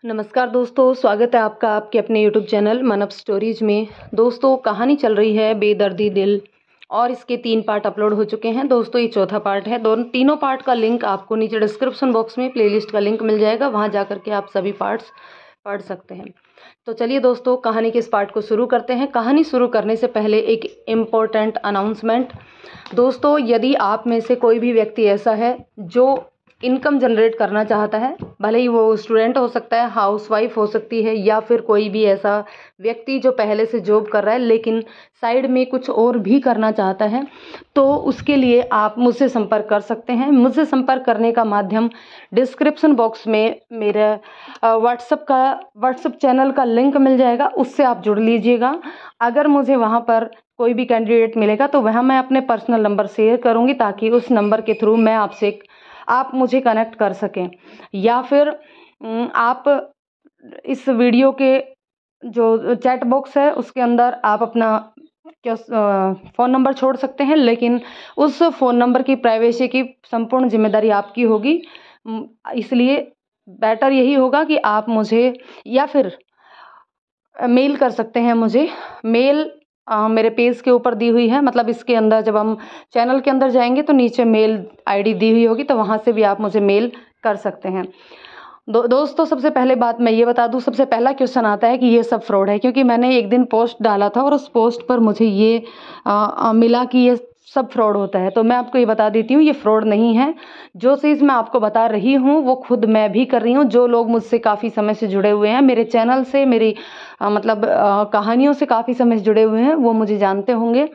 नमस्कार दोस्तों, स्वागत है आपका आपके अपने यूट्यूब चैनल मन अप स्टोरीज में। दोस्तों, कहानी चल रही है बेदर्दी दिल और इसके 3 पार्ट अपलोड हो चुके हैं। दोस्तों, ये चौथा पार्ट है। तीनों पार्ट का लिंक आपको नीचे डिस्क्रिप्शन बॉक्स में प्लेलिस्ट का लिंक मिल जाएगा, वहाँ जा करके आप सभी पार्ट्स पढ़ सकते हैं। तो चलिए दोस्तों, कहानी के इस पार्ट को शुरू करते हैं। कहानी शुरू करने से पहले एक इम्पोर्टेंट अनाउंसमेंट। दोस्तों, यदि आप में से कोई भी व्यक्ति ऐसा है जो इनकम जनरेट करना चाहता है, भले ही वो स्टूडेंट हो सकता है, हाउसवाइफ हो सकती है, या फिर कोई भी ऐसा व्यक्ति जो पहले से जॉब कर रहा है लेकिन साइड में कुछ और भी करना चाहता है, तो उसके लिए आप मुझसे संपर्क कर सकते हैं। मुझसे संपर्क करने का माध्यम डिस्क्रिप्शन बॉक्स में मेरा व्हाट्सएप चैनल का लिंक मिल जाएगा, उससे आप जुड़ लीजिएगा। अगर मुझे वहाँ पर कोई भी कैंडिडेट मिलेगा तो वहाँ मैं अपने पर्सनल नंबर शेयर करूँगी, ताकि उस नंबर के थ्रू मैं आप मुझे कनेक्ट कर सकें। या फिर आप इस वीडियो के जो चैट बॉक्स है उसके अंदर आप अपना फ़ोन नंबर छोड़ सकते हैं, लेकिन उस फ़ोन नंबर की प्राइवेसी की संपूर्ण जिम्मेदारी आपकी होगी। इसलिए बेटर यही होगा कि आप मुझे या फिर मेल कर सकते हैं। मुझे मेल मेरे पेज के ऊपर दी हुई है, मतलब इसके अंदर जब हम चैनल के अंदर जाएंगे तो नीचे मेल आईडी दी हुई होगी, तो वहाँ से भी आप मुझे मेल कर सकते हैं। दोस्तों, सबसे पहले बात मैं ये बता दूं, सबसे पहला क्वेश्चन आता है कि ये सब फ्रॉड है, क्योंकि मैंने एक दिन पोस्ट डाला था और उस पोस्ट पर मुझे ये मिला कि ये सब फ्रॉड होता है। तो मैं आपको ये बता देती हूँ, ये फ्रॉड नहीं है। जो चीज़ मैं आपको बता रही हूँ वो खुद मैं भी कर रही हूँ। जो लोग मुझसे काफ़ी समय से जुड़े हुए हैं, मेरे चैनल से, मेरी कहानियों से काफ़ी समय से जुड़े हुए हैं, वो मुझे जानते होंगे।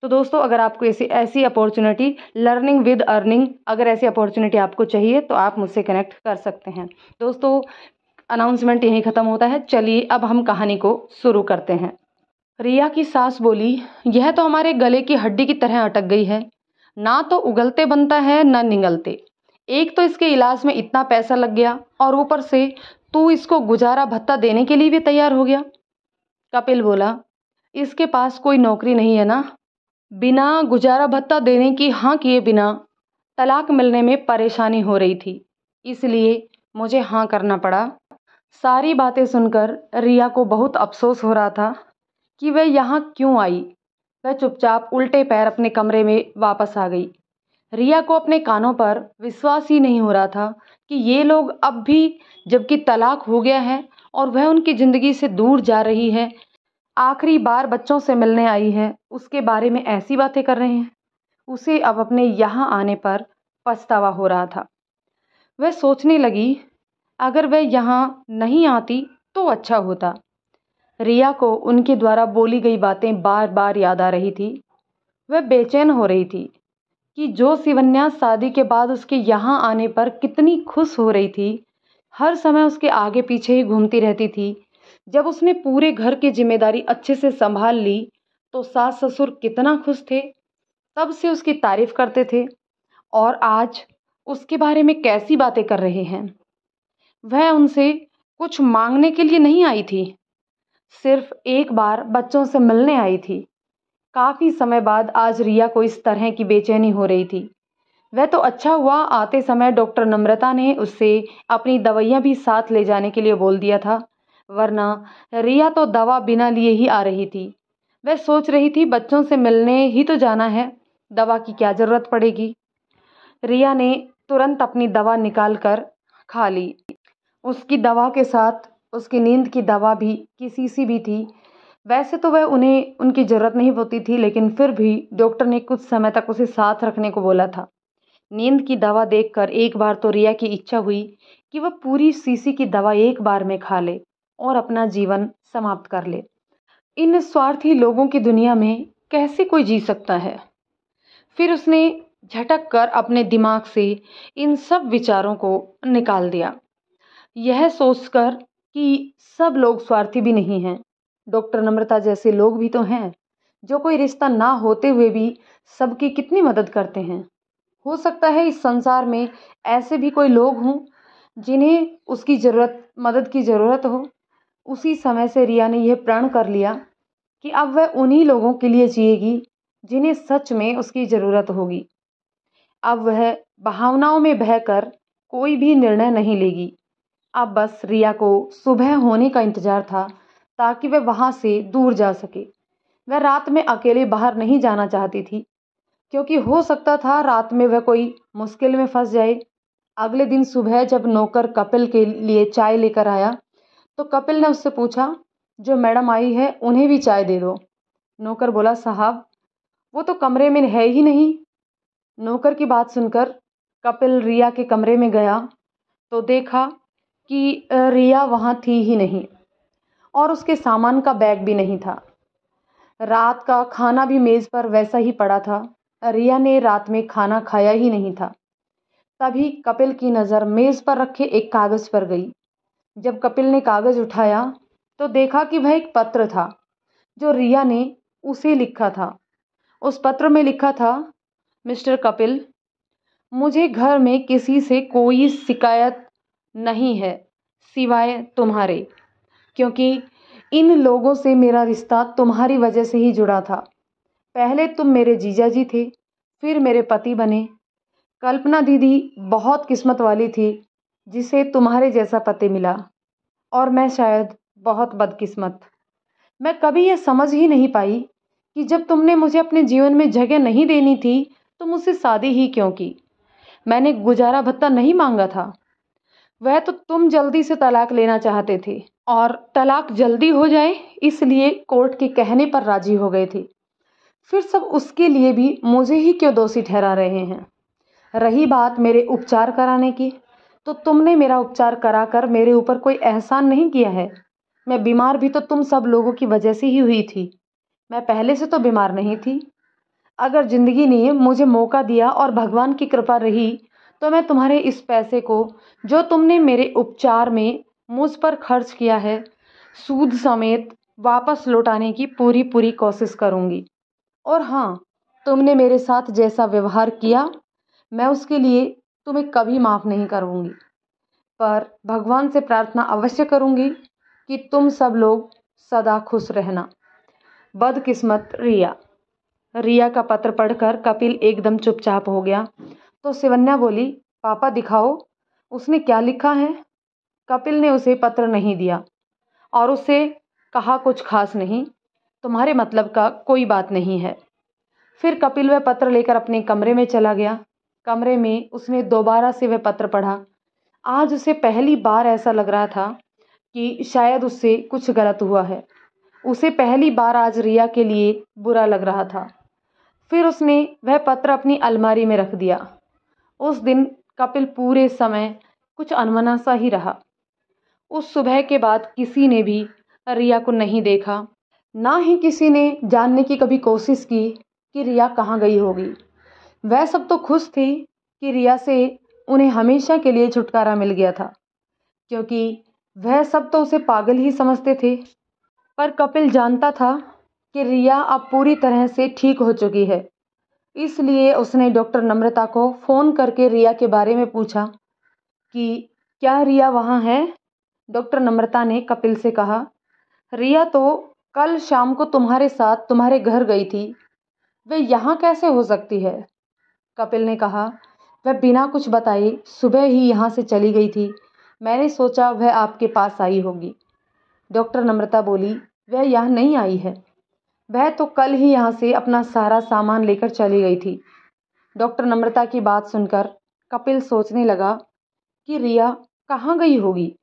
तो दोस्तों, अगर आपको ऐसी अपॉर्चुनिटी लर्निंग विद अर्निंग, अगर ऐसी अपॉर्चुनिटी आपको चाहिए तो आप मुझसे कनेक्ट कर सकते हैं। दोस्तों, अनाउंसमेंट यहीं ख़त्म होता है। चलिए अब हम कहानी को शुरू करते हैं। रिया की सास बोली, यह तो हमारे गले की हड्डी की तरह अटक गई है, ना तो उगलते बनता है ना निगलते। एक तो इसके इलाज में इतना पैसा लग गया और ऊपर से तू इसको गुजारा भत्ता देने के लिए भी तैयार हो गया। कपिल बोला, इसके पास कोई नौकरी नहीं है ना। बिना गुजारा भत्ता देने की हाँ किए बिना तलाक मिलने में परेशानी हो रही थी, इसलिए मुझे हाँ करना पड़ा। सारी बातें सुनकर रिया को बहुत अफसोस हो रहा था कि वह यहाँ क्यों आई। वह चुपचाप उल्टे पैर अपने कमरे में वापस आ गई। रिया को अपने कानों पर विश्वास ही नहीं हो रहा था कि ये लोग अब भी, जबकि तलाक हो गया है और वह उनकी ज़िंदगी से दूर जा रही है, आखिरी बार बच्चों से मिलने आई है, उसके बारे में ऐसी बातें कर रहे हैं। उसे अब अपने यहाँ आने पर पछतावा हो रहा था। वह सोचने लगी, अगर वह यहाँ नहीं आती तो अच्छा होता। रिया को उनके द्वारा बोली गई बातें बार बार याद आ रही थी। वह बेचैन हो रही थी कि जो शिवन्या शादी के बाद उसके यहाँ आने पर कितनी खुश हो रही थी, हर समय उसके आगे पीछे ही घूमती रहती थी। जब उसने पूरे घर की जिम्मेदारी अच्छे से संभाल ली तो सास ससुर कितना खुश थे, तब से उसकी तारीफ करते थे, और आज उसके बारे में कैसी बातें कर रहे हैं। वह उनसे कुछ मांगने के लिए नहीं आई थी, सिर्फ एक बार बच्चों से मिलने आई थी। काफ़ी समय बाद आज रिया को इस तरह की बेचैनी हो रही थी। वह तो अच्छा हुआ आते समय डॉक्टर नम्रता ने उससे अपनी दवाइयाँ भी साथ ले जाने के लिए बोल दिया था, वरना रिया तो दवा बिना लिए ही आ रही थी। वह सोच रही थी बच्चों से मिलने ही तो जाना है, दवा की क्या ज़रूरत पड़ेगी। रिया ने तुरंत अपनी दवा निकाल कर खा ली। उसकी दवा के साथ उसकी नींद की दवा भी की शीशी भी थी। वैसे तो वह उनकी ज़रूरत नहीं होती थी, लेकिन फिर भी डॉक्टर ने कुछ समय तक उसे साथ रखने को बोला था। नींद की दवा देखकर एक बार तो रिया की इच्छा हुई कि वह पूरी शीशी की दवा एक बार में खा ले और अपना जीवन समाप्त कर ले। इन स्वार्थी लोगों की दुनिया में कैसे कोई जी सकता है। फिर उसने झटक कर अपने दिमाग से इन सब विचारों को निकाल दिया, यह सोचकर कि सब लोग स्वार्थी भी नहीं हैं। डॉक्टर नम्रता जैसे लोग भी तो हैं, जो कोई रिश्ता ना होते हुए भी सबकी कितनी मदद करते हैं। हो सकता है इस संसार में ऐसे भी कोई लोग हों जिन्हें उसकी मदद की ज़रूरत हो। उसी समय से रिया ने यह प्रण कर लिया कि अब वह उन्हीं लोगों के लिए जिएगी जिन्हें सच में उसकी ज़रूरत होगी। अब वह भावनाओं में बहकर कोई भी निर्णय नहीं लेगी, अब बस रिया को सुबह होने का इंतजार था ताकि वह वहां से दूर जा सके। वह रात में अकेले बाहर नहीं जाना चाहती थी, क्योंकि हो सकता था रात में वह कोई मुश्किल में फंस जाए। अगले दिन सुबह जब नौकर कपिल के लिए चाय लेकर आया तो कपिल ने उससे पूछा, जो मैडम आई है उन्हें भी चाय दे दो। नौकर बोला, साहब वो तो कमरे में है ही नहीं। नौकर की बात सुनकर कपिल रिया के कमरे में गया तो देखा कि रिया वहाँ थी ही नहीं और उसके सामान का बैग भी नहीं था। रात का खाना भी मेज़ पर वैसा ही पड़ा था। रिया ने रात में खाना खाया ही नहीं था। तभी कपिल की नज़र मेज़ पर रखे एक कागज़ पर गई। जब कपिल ने कागज़ उठाया तो देखा कि वह एक पत्र था जो रिया ने उसे लिखा था। उस पत्र में लिखा था, मिस्टर कपिल, मुझे घर में किसी से कोई शिकायत नहीं है सिवाय तुम्हारे, क्योंकि इन लोगों से मेरा रिश्ता तुम्हारी वजह से ही जुड़ा था। पहले तुम मेरे जीजाजी थे, फिर मेरे पति बने। कल्पना दीदी बहुत किस्मत वाली थी जिसे तुम्हारे जैसा पति मिला, और मैं शायद बहुत बदकिस्मत। मैं कभी यह समझ ही नहीं पाई कि जब तुमने मुझे अपने जीवन में जगह नहीं देनी थी तो मुझसे शादी ही क्यों की। मैंने गुजारा भत्ता नहीं मांगा था। वह तो तुम जल्दी से तलाक लेना चाहते थे और तलाक जल्दी हो जाए इसलिए कोर्ट के कहने पर राजी हो गए थे। फिर सब उसके लिए भी मुझे ही क्यों दोषी ठहरा रहे हैं। रही बात मेरे उपचार कराने की, तो तुमने मेरा उपचार कराकर मेरे ऊपर कोई एहसान नहीं किया है। मैं बीमार भी तो तुम सब लोगों की वजह से ही हुई थी। मैं पहले से तो बीमार नहीं थी। अगर जिंदगी ने मुझे मौका दिया और भगवान की कृपा रही तो मैं तुम्हारे इस पैसे को जो तुमने मेरे उपचार में मुझ पर खर्च किया है, सूद समेत वापस लौटाने की पूरी पूरी कोशिश करूंगी। और हाँ, तुमने मेरे साथ जैसा व्यवहार किया मैं उसके लिए तुम्हें कभी माफ़ नहीं करूंगी। पर भगवान से प्रार्थना अवश्य करूंगी कि तुम सब लोग सदा खुश रहना। बदकिस्मत रिया। रिया का पत्र पढ़कर कपिल एकदम चुपचाप हो गया। तो शिवन्या बोली, पापा दिखाओ, उसने क्या लिखा है। कपिल ने उसे पत्र नहीं दिया और उससे कहा, कुछ खास नहीं, तुम्हारे मतलब का कोई बात नहीं है। फिर कपिल वह पत्र लेकर अपने कमरे में चला गया। कमरे में उसने दोबारा से वह पत्र पढ़ा। आज उसे पहली बार ऐसा लग रहा था कि शायद उससे कुछ गलत हुआ है। उसे पहली बार आज रिया के लिए बुरा लग रहा था। फिर उसने वह पत्र अपनी अलमारी में रख दिया। उस दिन कपिल पूरे समय कुछ अनमना सा ही रहा। उस सुबह के बाद किसी ने भी रिया को नहीं देखा, ना ही किसी ने जानने की कभी कोशिश की कि रिया कहाँ गई होगी। वह सब तो खुश थी कि रिया से उन्हें हमेशा के लिए छुटकारा मिल गया था, क्योंकि वह सब तो उसे पागल ही समझते थे। पर कपिल जानता था कि रिया अब पूरी तरह से ठीक हो चुकी है। इसलिए उसने डॉक्टर नम्रता को फ़ोन करके रिया के बारे में पूछा कि क्या रिया वहाँ है। डॉक्टर नम्रता ने कपिल से कहा, रिया तो कल शाम को तुम्हारे साथ तुम्हारे घर गई थी, वह यहाँ कैसे हो सकती है। कपिल ने कहा, वह बिना कुछ बताए सुबह ही यहाँ से चली गई थी। मैंने सोचा वह आपके पास आई होगी। डॉक्टर नम्रता बोली, वह यहाँ नहीं आई है, वह तो कल ही यहाँ से अपना सारा सामान लेकर चली गई थी। डॉक्टर नम्रता की बात सुनकर कपिल सोचने लगा कि रिया कहाँ गई होगी।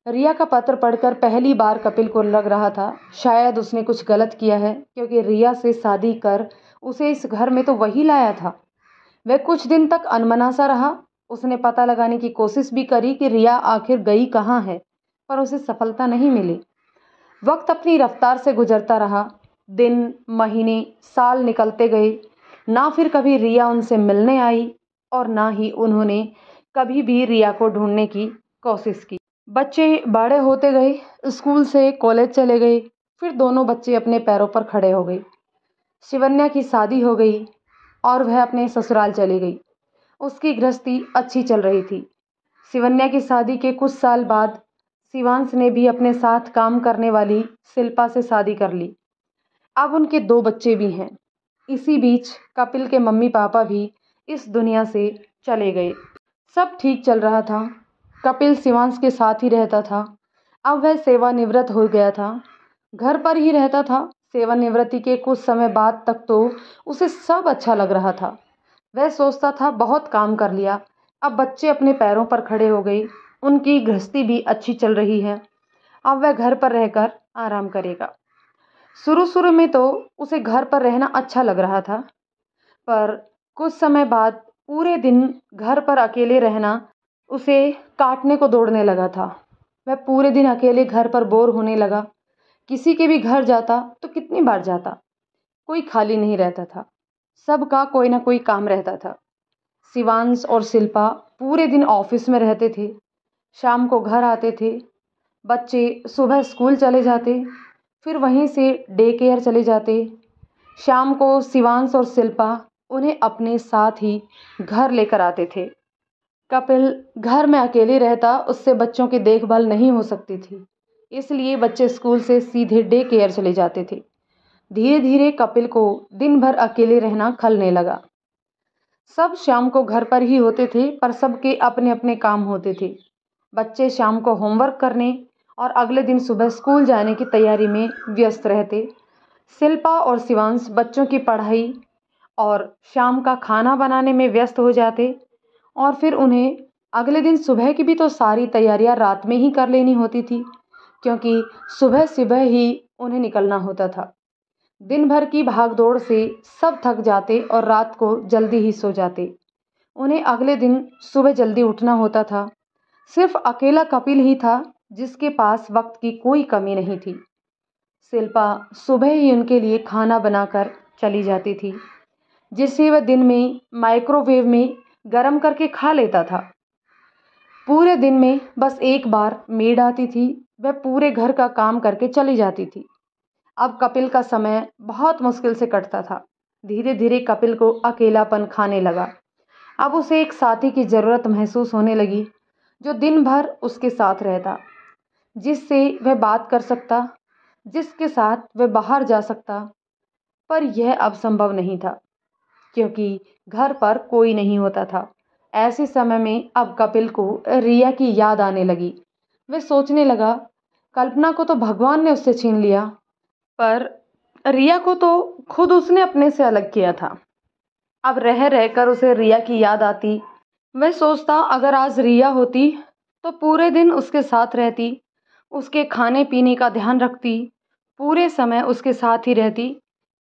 रिया का पत्र पढ़कर पहली बार कपिल को लग रहा था शायद उसने कुछ गलत किया है, क्योंकि रिया से शादी कर उसे इस घर में तो वही लाया था। वह कुछ दिन तक अनमना सा रहा। उसने पता लगाने की कोशिश भी करी कि रिया आखिर गई कहाँ है, पर उसे सफलता नहीं मिली। वक्त अपनी रफ्तार से गुजरता रहा। दिन, महीने, साल निकलते गए। ना फिर कभी रिया उनसे मिलने आई और ना ही उन्होंने कभी भी रिया को ढूंढने की कोशिश की। बच्चे बड़े होते गए, स्कूल से कॉलेज चले गए, फिर दोनों बच्चे अपने पैरों पर खड़े हो गए। शिवन्या की शादी हो गई और वह अपने ससुराल चली गई। उसकी गृहस्थी अच्छी चल रही थी। शिवन्या की शादी के कुछ साल बाद शिवांश ने भी अपने साथ काम करने वाली शिल्पा से शादी कर ली। अब उनके 2 बच्चे भी हैं। इसी बीच कपिल के मम्मी पापा भी इस दुनिया से चले गए। सब ठीक चल रहा था। कपिल शिवांश के साथ ही रहता था। अब वह सेवानिवृत्त हो गया था, घर पर ही रहता था। सेवानिवृत्ति के कुछ समय बाद तक तो उसे सब अच्छा लग रहा था। वह सोचता था बहुत काम कर लिया, अब बच्चे अपने पैरों पर खड़े हो गए, उनकी गृहस्थी भी अच्छी चल रही है, अब वह घर पर रहकर आराम करेगा। शुरू शुरू में तो उसे घर पर रहना अच्छा लग रहा था, पर कुछ समय बाद पूरे दिन घर पर अकेले रहना उसे काटने को दौड़ने लगा था। वह पूरे दिन अकेले घर पर बोर होने लगा। किसी के भी घर जाता तो कितनी बार जाता, कोई खाली नहीं रहता था, सबका कोई ना कोई काम रहता था। शिवांश और शिल्पा पूरे दिन ऑफिस में रहते थे, शाम को घर आते थे। बच्चे सुबह स्कूल चले जाते, फिर वहीं से डे केयर चले जाते। शाम को शिवांश और शिल्पा उन्हें अपने साथ ही घर लेकर आते थे। कपिल घर में अकेले रहता, उससे बच्चों की देखभाल नहीं हो सकती थी, इसलिए बच्चे स्कूल से सीधे डे केयर चले जाते थे। धीरे धीरे कपिल को दिन भर अकेले रहना खलने लगा। सब शाम को घर पर ही होते थे, पर सबके अपने अपने काम होते थे। बच्चे शाम को होमवर्क करने और अगले दिन सुबह स्कूल जाने की तैयारी में व्यस्त रहते। शिल्पा और शिवांश बच्चों की पढ़ाई और शाम का खाना बनाने में व्यस्त हो जाते, और फिर उन्हें अगले दिन सुबह की भी तो सारी तैयारियां रात में ही कर लेनी होती थी, क्योंकि सुबह सुबह ही उन्हें निकलना होता था। दिन भर की भागदौड़ से सब थक जाते और रात को जल्दी ही सो जाते। उन्हें अगले दिन सुबह जल्दी उठना होता था। सिर्फ अकेला कपिल ही था जिसके पास वक्त की कोई कमी नहीं थी। शिल्पा सुबह ही उनके लिए खाना बनाकर चली जाती थी, जिसे वह दिन में माइक्रोवेव में गर्म करके खा लेता था। पूरे दिन में बस एक बार मेड आती थी, वह पूरे घर का काम करके चली जाती थी। अब कपिल का समय बहुत मुश्किल से कटता था। धीरे धीरे कपिल को अकेलापन खाने लगा। अब उसे एक साथी की ज़रूरत महसूस होने लगी, जो दिन भर उसके साथ रहता, जिससे वह बात कर सकता, जिसके साथ वह बाहर जा सकता। पर यह अब संभव नहीं था, क्योंकि घर पर कोई नहीं होता था। ऐसे समय में अब कपिल को रिया की याद आने लगी। वह सोचने लगा, कल्पना को तो भगवान ने उससे छीन लिया, पर रिया को तो खुद उसने अपने से अलग किया था। अब रह रहकर उसे रिया की याद आती। वह सोचता, अगर आज रिया होती तो पूरे दिन उसके साथ रहती, उसके खाने पीने का ध्यान रखती, पूरे समय उसके साथ ही रहती।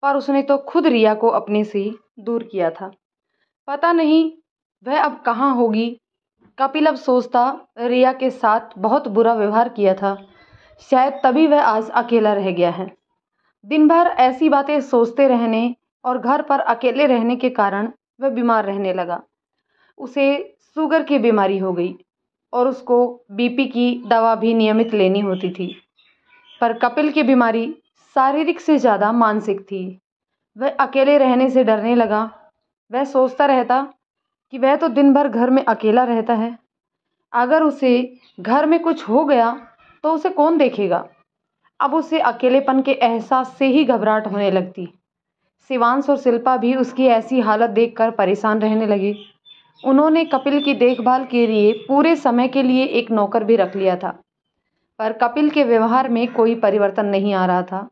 पर उसने तो खुद रिया को अपने से दूर किया था। पता नहीं वह अब कहाँ होगी। कपिल अब सोचता, रिया के साथ बहुत बुरा व्यवहार किया था, शायद तभी वह आज अकेला रह गया है। दिन भर ऐसी बातें सोचते रहने और घर पर अकेले रहने के कारण वह बीमार रहने लगा। उसे शुगर की बीमारी हो गई और उसको बीपी की दवा भी नियमित लेनी होती थी। पर कपिल की बीमारी शारीरिक से ज़्यादा मानसिक थी। वह अकेले रहने से डरने लगा। वह सोचता रहता कि वह तो दिन भर घर में अकेला रहता है, अगर उसे घर में कुछ हो गया तो उसे कौन देखेगा। अब उसे अकेलेपन के एहसास से ही घबराहट होने लगती। शिवांश और शिल्पा भी उसकी ऐसी हालत देखकर परेशान रहने लगे। उन्होंने कपिल की देखभाल के लिए पूरे समय के लिए एक नौकर भी रख लिया था, पर कपिल के व्यवहार में कोई परिवर्तन नहीं आ रहा था,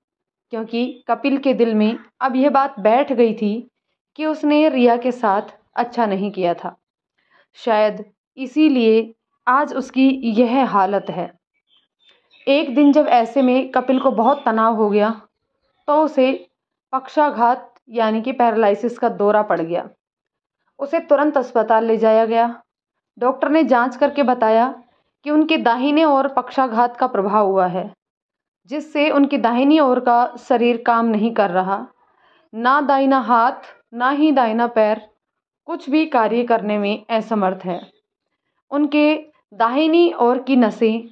क्योंकि कपिल के दिल में अब यह बात बैठ गई थी कि उसने रिया के साथ अच्छा नहीं किया था। शायद इसीलिए आज उसकी यह हालत है। एक दिन जब ऐसे में कपिल को बहुत तनाव हो गया, तो उसे पक्षाघात यानी कि पैरालिसिस का दौरा पड़ गया। उसे तुरंत अस्पताल ले जाया गया। डॉक्टर ने जांच करके बताया कि उनके दाहिने ओर पक्षाघात का प्रभाव हुआ है, जिससे उनकी दाहिनी ओर का शरीर काम नहीं कर रहा। ना दाहिना हाथ, ना ही दाहिना पैर कुछ भी कार्य करने में असमर्थ है। उनके दाहिनी ओर की नसें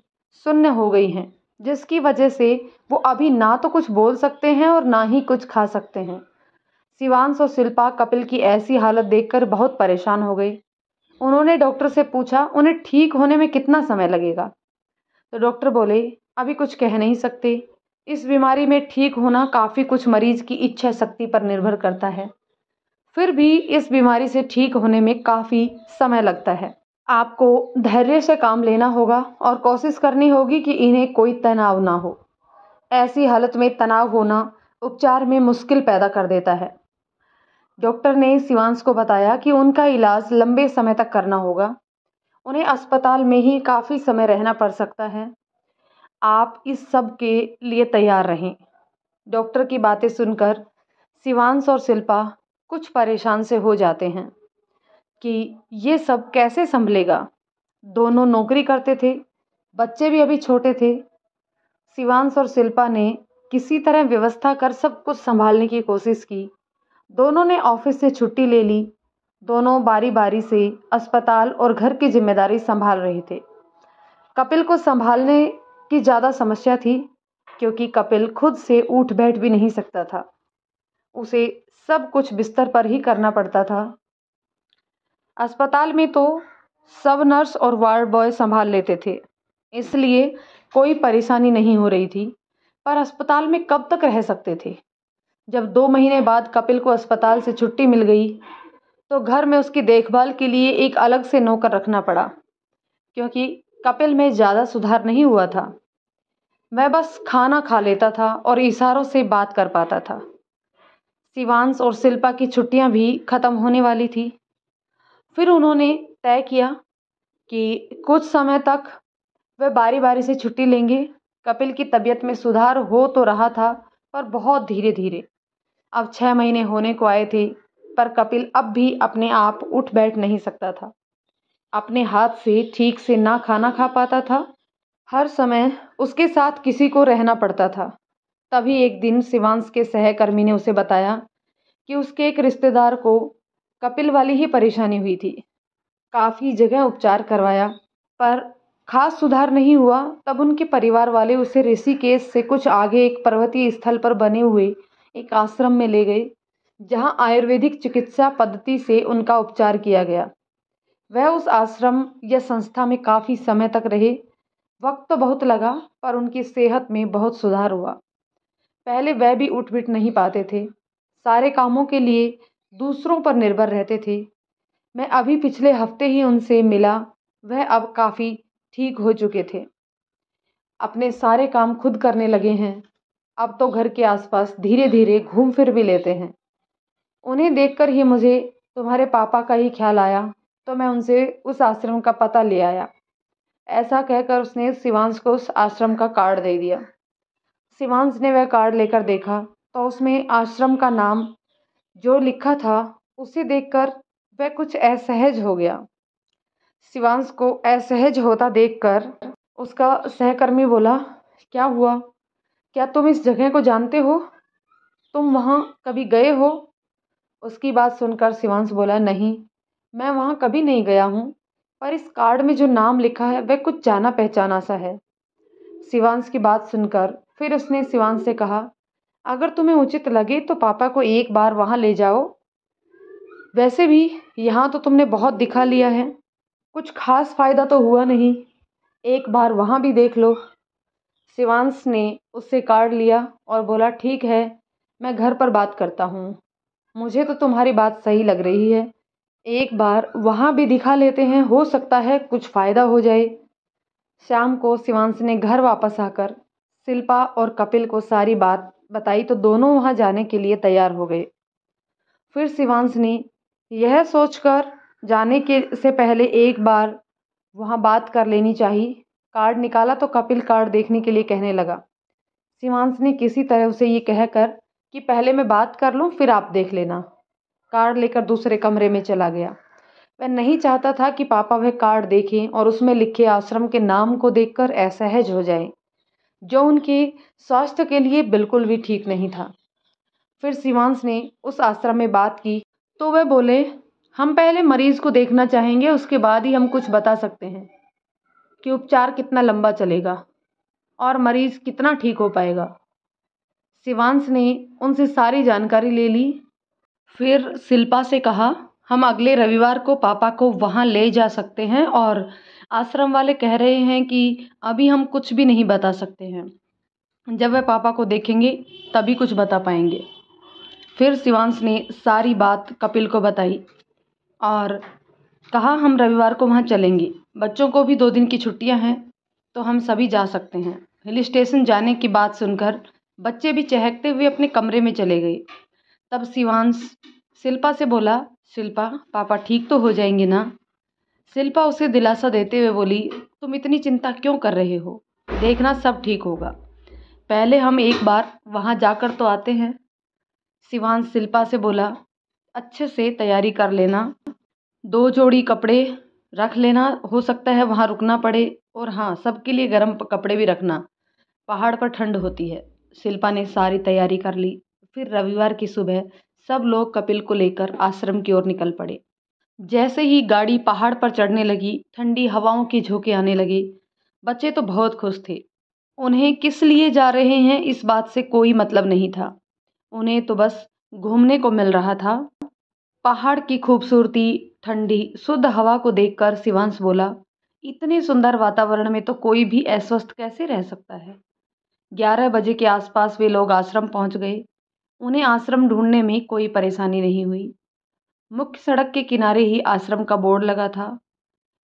शून्य हो गई हैं, जिसकी वजह से वो अभी ना तो कुछ बोल सकते हैं और ना ही कुछ खा सकते हैं। शिवांश और शिल्पा कपिल की ऐसी हालत देखकर बहुत परेशान हो गई। उन्होंने डॉक्टर से पूछा, उन्हें ठीक होने में कितना समय लगेगा। तो डॉक्टर बोले, अभी कुछ कह नहीं सकते। इस बीमारी में ठीक होना काफ़ी कुछ मरीज की इच्छा शक्ति पर निर्भर करता है। फिर भी इस बीमारी से ठीक होने में काफ़ी समय लगता है। आपको धैर्य से काम लेना होगा और कोशिश करनी होगी कि इन्हें कोई तनाव ना हो। ऐसी हालत में तनाव होना उपचार में मुश्किल पैदा कर देता है। डॉक्टर ने शिवांश को बताया कि उनका इलाज लंबे समय तक करना होगा। उन्हें अस्पताल में ही काफ़ी समय रहना पड़ सकता है। आप इस सब के लिए तैयार रहें। डॉक्टर की बातें सुनकर शिवांश और शिल्पा कुछ परेशान से हो जाते हैं कि ये सब कैसे संभलेगा। दोनों नौकरी करते थे, बच्चे भी अभी छोटे थे। शिवांश और शिल्पा ने किसी तरह व्यवस्था कर सब कुछ संभालने की कोशिश की। दोनों ने ऑफिस से छुट्टी ले ली। दोनों बारी बारी से अस्पताल और घर की जिम्मेदारी संभाल रहे थे। कपिल को संभालने की ज़्यादा समस्या थी क्योंकि कपिल खुद से उठ बैठ भी नहीं सकता था। उसे सब कुछ बिस्तर पर ही करना पड़ता था। अस्पताल में तो सब नर्स और वार्ड बॉय संभाल लेते थे, इसलिए कोई परेशानी नहीं हो रही थी। पर अस्पताल में कब तक रह सकते थे। जब 2 महीने बाद कपिल को अस्पताल से छुट्टी मिल गई तो घर में उसकी देखभाल के लिए एक अलग से नौकर रखना पड़ा क्योंकि कपिल में ज़्यादा सुधार नहीं हुआ था। वह बस खाना खा लेता था और इशारों से बात कर पाता था। शिवांश और शिल्पा की छुट्टियां भी ख़त्म होने वाली थी। फिर उन्होंने तय किया कि कुछ समय तक वे बारी बारी से छुट्टी लेंगे। कपिल की तबीयत में सुधार हो तो रहा था पर बहुत धीरे धीरे। अब 6 महीने होने को आए थे पर कपिल अब भी अपने आप उठ बैठ नहीं सकता था। अपने हाथ से ठीक से ना खाना खा पाता था। हर समय उसके साथ किसी को रहना पड़ता था। तभी एक दिन शिवांश के सहकर्मी ने उसे बताया कि उसके एक रिश्तेदार को कपिल वाली ही परेशानी हुई थी। काफ़ी जगह उपचार करवाया पर खास सुधार नहीं हुआ। तब उनके परिवार वाले उसे ऋषिकेश से कुछ आगे एक पर्वतीय स्थल पर बने हुए एक आश्रम में ले गए, जहां आयुर्वेदिक चिकित्सा पद्धति से उनका उपचार किया गया। वह उस आश्रम या संस्था में काफ़ी समय तक रहे। वक्त तो बहुत लगा पर उनकी सेहत में बहुत सुधार हुआ। पहले वह भी उठ बैठ नहीं पाते थे, सारे कामों के लिए दूसरों पर निर्भर रहते थे। मैं अभी पिछले हफ्ते ही उनसे मिला। वह अब काफ़ी ठीक हो चुके थे, अपने सारे काम खुद करने लगे हैं। अब तो घर के आसपास धीरे धीरे घूम फिर भी लेते हैं। उन्हें देखकर ही मुझे तुम्हारे पापा का ही ख्याल आया तो मैं उनसे उस आश्रम का पता ले आया। ऐसा कहकर उसने शिवांश को उस आश्रम का कार्ड दे दिया। शिवांश ने वह कार्ड लेकर देखा तो उसमें आश्रम का नाम जो लिखा था उसे देखकर वह कुछ असहज हो गया। शिवांश को असहज होता देखकर उसका सहकर्मी बोला, क्या हुआ? क्या तुम इस जगह को जानते हो? तुम वहाँ कभी गए हो? उसकी बात सुनकर शिवांश बोला, नहीं, मैं वहाँ कभी नहीं गया हूँ, पर इस कार्ड में जो नाम लिखा है वह कुछ जाना पहचाना सा है। शिवांश की बात सुनकर फिर उसने शिवांश से कहा, अगर तुम्हें उचित लगे तो पापा को एक बार वहाँ ले जाओ। वैसे भी यहाँ तो तुमने बहुत दिखा लिया है, कुछ खास फायदा तो हुआ नहीं, एक बार वहाँ भी देख लो। शिवांश ने उससे कार्ड लिया और बोला, ठीक है, मैं घर पर बात करता हूँ। मुझे तो तुम्हारी बात सही लग रही है, एक बार वहाँ भी दिखा लेते हैं, हो सकता है कुछ फ़ायदा हो जाए। शाम को शिवांश ने घर वापस आकर शिल्पा और कपिल को सारी बात बताई तो दोनों वहाँ जाने के लिए तैयार हो गए। फिर शिवांश ने यह सोचकर जाने के से पहले एक बार वहाँ बात कर लेनी चाहिए। कार्ड निकाला तो कपिल कार्ड देखने के लिए कहने लगा। शिवांश ने किसी तरह उसे ये कहकर कि पहले मैं बात कर लूँ फिर आप देख लेना, कार्ड लेकर दूसरे कमरे में चला गया। वह नहीं चाहता था कि पापा वह कार्ड देखें और उसमें लिखे आश्रम के नाम को देखकर असहज हो जाए, जो उनके स्वास्थ्य के लिए बिल्कुल भी ठीक नहीं था। फिर शिवांश ने उस आश्रम में बात की तो वह बोले, हम पहले मरीज को देखना चाहेंगे, उसके बाद ही हम कुछ बता सकते हैं कि उपचार कितना लंबा चलेगा और मरीज कितना ठीक हो पाएगा। शिवांश ने उनसे सारी जानकारी ले ली। फिर शिल्पा से कहा, हम अगले रविवार को पापा को वहाँ ले जा सकते हैं और आश्रम वाले कह रहे हैं कि अभी हम कुछ भी नहीं बता सकते हैं, जब वह पापा को देखेंगे तभी कुछ बता पाएंगे। फिर शिवांश ने सारी बात कपिल को बताई और कहा हम रविवार को वहाँ चलेंगे, बच्चों को भी 2 दिन की छुट्टियाँ हैं तो हम सभी जा सकते हैं। हिल स्टेशन जाने की बात सुनकर बच्चे भी चहकते हुए अपने कमरे में चले गए। तब शिवांश शिल्पा से बोला, शिल्पा पापा ठीक तो हो जाएंगे ना? शिल्पा उसे दिलासा देते हुए बोली, तुम इतनी चिंता क्यों कर रहे हो, देखना सब ठीक होगा। पहले हम एक बार वहाँ जाकर तो आते हैं। शिवांश शिल्पा से बोला, अच्छे से तैयारी कर लेना, 2 जोड़ी कपड़े रख लेना, हो सकता है वहाँ रुकना पड़े, और हाँ सबके लिए गर्म कपड़े भी रखना, पहाड़ पर ठंड होती है। शिल्पा ने सारी तैयारी कर ली। फिर रविवार की सुबह सब लोग कपिल को लेकर आश्रम की ओर निकल पड़े। जैसे ही गाड़ी पहाड़ पर चढ़ने लगी, ठंडी हवाओं के झोंके आने लगे। बच्चे तो बहुत खुश थे। उन्हें किस लिए जा रहे हैं इस बात से कोई मतलब नहीं था, उन्हें तो बस घूमने को मिल रहा था। पहाड़ की खूबसूरती, ठंडी शुद्ध हवा को देखकर शिवांश बोला, इतने सुंदर वातावरण में तो कोई भी अस्वस्थ कैसे रह सकता है। 11 बजे के आसपास वे लोग आश्रम पहुंच गए। उन्हें आश्रम ढूंढने में कोई परेशानी नहीं हुई। मुख्य सड़क के किनारे ही आश्रम का बोर्ड लगा था।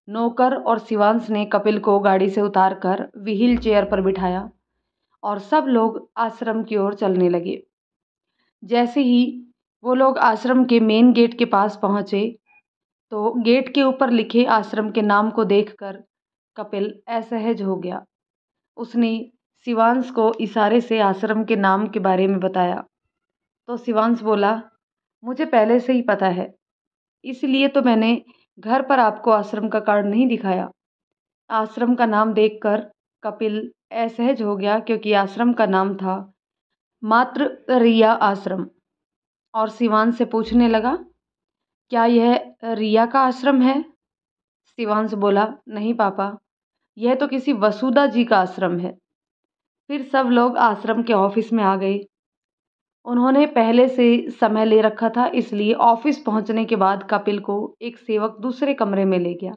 नौकर और शिवांश ने कपिल को गाड़ी से उतारकर व्हील चेयर पर बिठाया और सब लोग आश्रम की ओर चलने लगे। जैसे ही वो लोग आश्रम के मेन गेट के पास पहुंचे तो गेट के ऊपर लिखे आश्रम के नाम को देखकर कपिल असहज हो गया। उसने शिवांश को इशारे से आश्रम के नाम के बारे में बताया तो शिवांश बोला, मुझे पहले से ही पता है, इसलिए तो मैंने घर पर आपको आश्रम का कार्ड नहीं दिखाया। आश्रम का नाम देखकर कपिल असहज हो गया क्योंकि आश्रम का नाम था मात्र रिया आश्रम, और शिवांश से पूछने लगा, क्या यह रिया का आश्रम है? शिवांश बोला, नहीं पापा, यह तो किसी वसुधा जी का आश्रम है। फिर सब लोग आश्रम के ऑफिस में आ गए। उन्होंने पहले से समय ले रखा था, इसलिए ऑफिस पहुंचने के बाद कपिल को एक सेवक दूसरे कमरे में ले गया।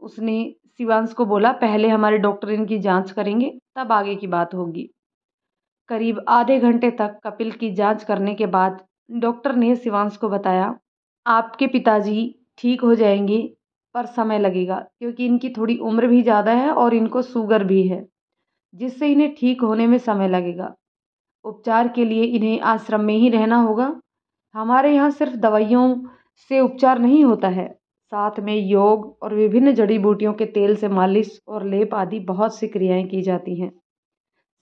उसने शिवांश को बोला, पहले हमारे डॉक्टर इनकी जांच करेंगे, तब आगे की बात होगी। करीब आधे घंटे तक कपिल की जांच करने के बाद डॉक्टर ने शिवांश को बताया, आपके पिताजी ठीक हो जाएंगे, पर समय लगेगा क्योंकि इनकी थोड़ी उम्र भी ज़्यादा है और इनको शुगर भी है, जिससे इन्हें ठीक होने में समय लगेगा। उपचार के लिए इन्हें आश्रम में ही रहना होगा। हमारे यहाँ सिर्फ दवाइयों से उपचार नहीं होता है, साथ में योग और विभिन्न जड़ी बूटियों के तेल से मालिश और लेप आदि बहुत सी क्रियाएं की जाती हैं।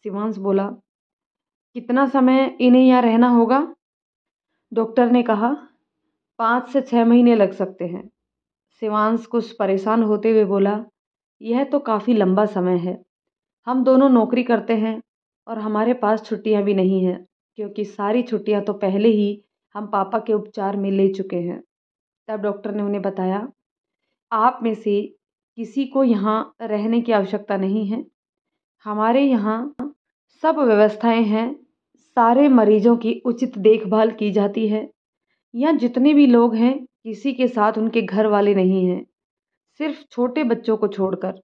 शिवांश बोला, कितना समय इन्हें यहाँ रहना होगा? डॉक्टर ने कहा, 5 से 6 महीने लग सकते हैं। शिवांश कुछ परेशान होते हुए बोला, यह तो काफ़ी लंबा समय है। हम दोनों नौकरी करते हैं और हमारे पास छुट्टियां भी नहीं हैं, क्योंकि सारी छुट्टियां तो पहले ही हम पापा के उपचार में ले चुके हैं। तब डॉक्टर ने उन्हें बताया, आप में से किसी को यहाँ रहने की आवश्यकता नहीं है। हमारे यहाँ सब व्यवस्थाएं हैं, सारे मरीजों की उचित देखभाल की जाती है। यहाँ जितने भी लोग हैं, किसी के साथ उनके घर वाले नहीं हैं, सिर्फ छोटे बच्चों को छोड़कर।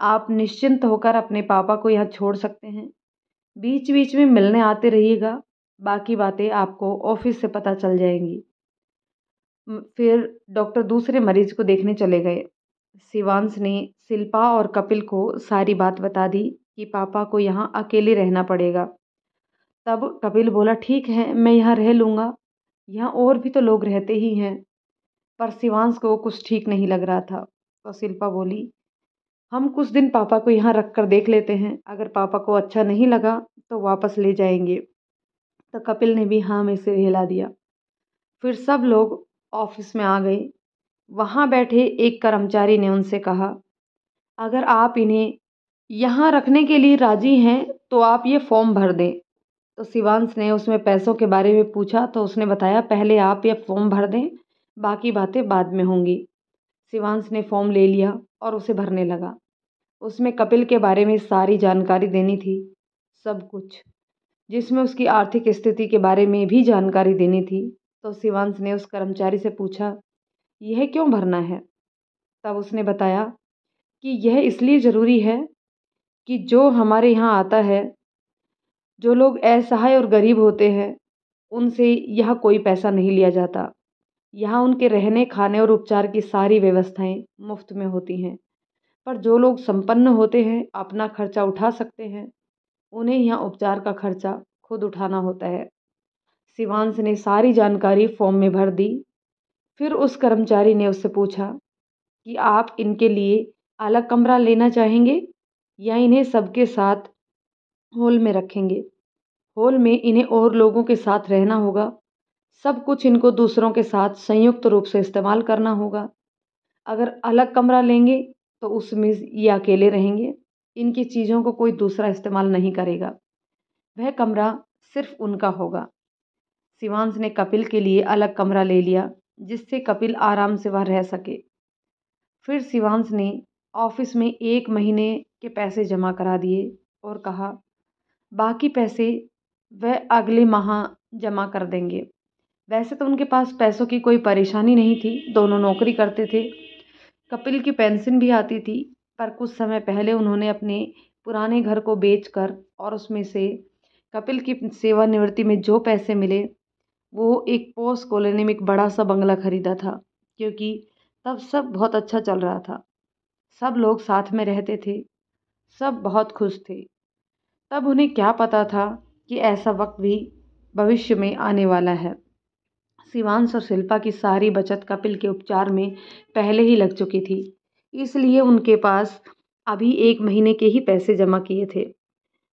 आप निश्चिंत होकर अपने पापा को यहाँ छोड़ सकते हैं। बीच बीच में मिलने आते रहिएगा, बाकी बातें आपको ऑफिस से पता चल जाएंगी। फिर डॉक्टर दूसरे मरीज को देखने चले गए। शिवांश ने शिल्पा और कपिल को सारी बात बता दी कि पापा को यहाँ अकेले रहना पड़ेगा। तब कपिल बोला, ठीक है, मैं यहाँ रह लूँगा, यहाँ और भी तो लोग रहते ही हैं। पर शिवांश को कुछ ठीक नहीं लग रहा था, तो शिल्पा बोली, हम कुछ दिन पापा को यहाँ रख कर देख लेते हैं, अगर पापा को अच्छा नहीं लगा तो वापस ले जाएंगे। तो कपिल ने भी हाँ में सिर हिला दिया। फिर सब लोग ऑफिस में आ गए। वहाँ बैठे एक कर्मचारी ने उनसे कहा, अगर आप इन्हें यहाँ रखने के लिए राजी हैं तो आप ये फॉर्म भर दें। तो शिवांश ने उसमें पैसों के बारे में पूछा तो उसने बताया, पहले आप ये फॉर्म भर दें, बाकी बातें बाद में होंगी। शिवांश ने फॉर्म ले लिया और उसे भरने लगा। उसमें कपिल के बारे में सारी जानकारी देनी थी, सब कुछ, जिसमें उसकी आर्थिक स्थिति के बारे में भी जानकारी देनी थी। तो शिवांश ने उस कर्मचारी से पूछा, यह क्यों भरना है? तब उसने बताया कि यह इसलिए ज़रूरी है कि जो हमारे यहाँ आता है, जो लोग असहाय और गरीब होते हैं, उनसे यहाँ कोई पैसा नहीं लिया जाता। यहाँ उनके रहने खाने और उपचार की सारी व्यवस्थाएं मुफ्त में होती हैं। पर जो लोग संपन्न होते हैं, अपना खर्चा उठा सकते हैं, उन्हें यहाँ उपचार का खर्चा खुद उठाना होता है। शिवांश ने सारी जानकारी फॉर्म में भर दी। फिर उस कर्मचारी ने उससे पूछा कि आप इनके लिए अलग कमरा लेना चाहेंगे या इन्हें सबके साथ हॉल में रखेंगे। हॉल में इन्हें और लोगों के साथ रहना होगा। सब कुछ इनको दूसरों के साथ संयुक्त रूप से इस्तेमाल करना होगा। अगर अलग कमरा लेंगे तो उसमें ये अकेले रहेंगे। इनकी चीज़ों को कोई दूसरा इस्तेमाल नहीं करेगा। वह कमरा सिर्फ उनका होगा। शिवांश ने कपिल के लिए अलग कमरा ले लिया, जिससे कपिल आराम से वहाँ रह सके। फिर शिवांश ने ऑफिस में 1 महीने के पैसे जमा करा दिए और कहा बाकी पैसे वह अगले माह जमा कर देंगे। वैसे तो उनके पास पैसों की कोई परेशानी नहीं थी, दोनों नौकरी करते थे। कपिल की पेंशन भी आती थी, पर कुछ समय पहले उन्होंने अपने पुराने घर को बेचकर और उसमें से कपिल की सेवानिवृत्ति में जो पैसे मिले, वो एक पॉश कॉलोनी में एक बड़ा सा बंगला खरीदा था, क्योंकि तब सब बहुत अच्छा चल रहा था। सब लोग साथ में रहते थे, सब बहुत खुश थे। तब उन्हें क्या पता था कि ऐसा वक्त भी भविष्य में आने वाला है। शिवांश और शिल्पा की सारी बचत कपिल के उपचार में पहले ही लग चुकी थी, इसलिए उनके पास अभी 1 महीने के ही पैसे जमा किए थे।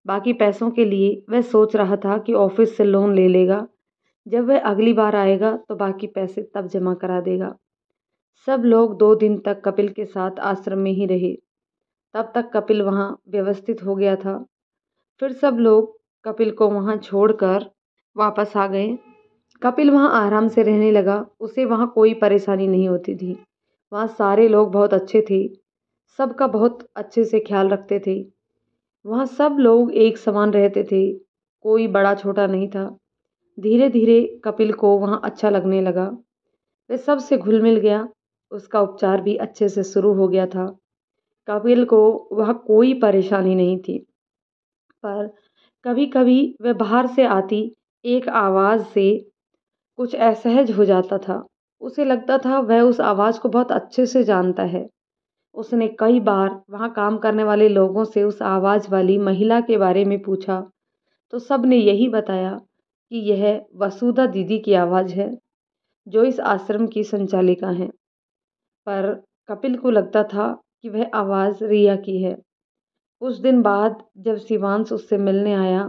बाकी पैसों के लिए वह सोच रहा था कि ऑफिस से लोन ले लेगा। जब वह अगली बार आएगा तो बाकी पैसे तब जमा करा देगा। सब लोग 2 दिन तक कपिल के साथ आश्रम में ही रहे। तब तक कपिल वहाँ व्यवस्थित हो गया था। फिर सब लोग कपिल को वहाँ छोड़कर वापस आ गए। कपिल वहाँ आराम से रहने लगा। उसे वहाँ कोई परेशानी नहीं होती थी। वहाँ सारे लोग बहुत अच्छे थे, सबका बहुत अच्छे से ख्याल रखते थे। वहाँ सब लोग एक समान रहते थे, कोई बड़ा छोटा नहीं था। धीरे धीरे कपिल को वहाँ अच्छा लगने लगा। वह सबसे घुल मिल गया। उसका उपचार भी अच्छे से शुरू हो गया था। कपिल को वहाँ कोई परेशानी नहीं थी। पर कभी कभी वह बाहर से आती एक आवाज़ से कुछ असहज हो जाता था। उसे लगता था वह उस आवाज़ को बहुत अच्छे से जानता है। उसने कई बार वहाँ काम करने वाले लोगों से उस आवाज़ वाली महिला के बारे में पूछा, तो सब ने यही बताया कि यह वसुधा दीदी की आवाज़ है, जो इस आश्रम की संचालिका हैं। पर कपिल को लगता था कि वह आवाज़ रिया की है। कुछ दिन बाद जब शिवांश उससे मिलने आया,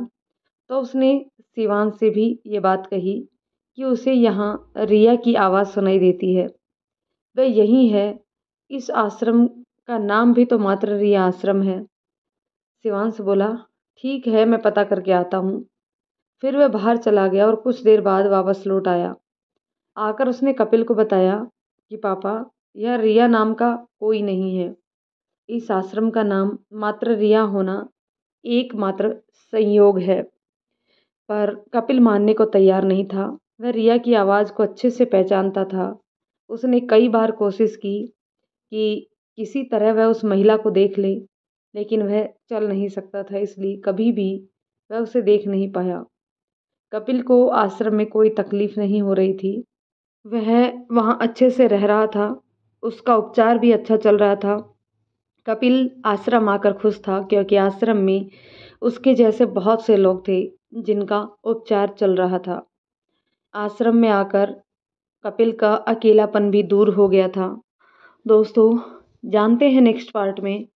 तो उसने शिवांश से भी ये बात कही कि उसे यहाँ रिया की आवाज़ सुनाई देती है। वह यही है। इस आश्रम का नाम भी तो मात्र रिया आश्रम है। शिवांश बोला, ठीक है, मैं पता करके आता हूँ। फिर वह बाहर चला गया और कुछ देर बाद वापस लौट आया। आकर उसने कपिल को बताया कि पापा, यह रिया नाम का कोई नहीं है। इस आश्रम का नाम मात्र रिया होना एकमात्र संयोग है। पर कपिल मानने को तैयार नहीं था। वह रिया की आवाज़ को अच्छे से पहचानता था। उसने कई बार कोशिश की कि किसी तरह वह उस महिला को देख ले, लेकिन वह चल नहीं सकता था, इसलिए कभी भी वह उसे देख नहीं पाया। कपिल को आश्रम में कोई तकलीफ नहीं हो रही थी। वह वहाँ अच्छे से रह रहा था। उसका उपचार भी अच्छा चल रहा था। कपिल आश्रम आकर खुश था, क्योंकि आश्रम में उसके जैसे बहुत से लोग थे जिनका उपचार चल रहा था। आश्रम में आकर कपिल का अकेलापन भी दूर हो गया था। दोस्तों, जानते हैं नेक्स्ट पार्ट में,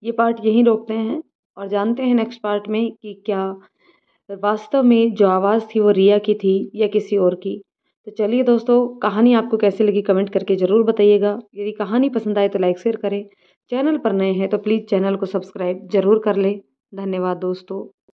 ये पार्ट यहीं रोकते हैं और जानते हैं नेक्स्ट पार्ट में कि क्या वास्तव में जो आवाज़ थी वो रिया की थी या किसी और की। तो चलिए दोस्तों, कहानी आपको कैसी लगी कमेंट करके ज़रूर बताइएगा। यदि कहानी पसंद आए तो लाइक शेयर करें। चैनल पर नए हैं तो प्लीज़ चैनल को सब्सक्राइब ज़रूर कर लें। धन्यवाद दोस्तों।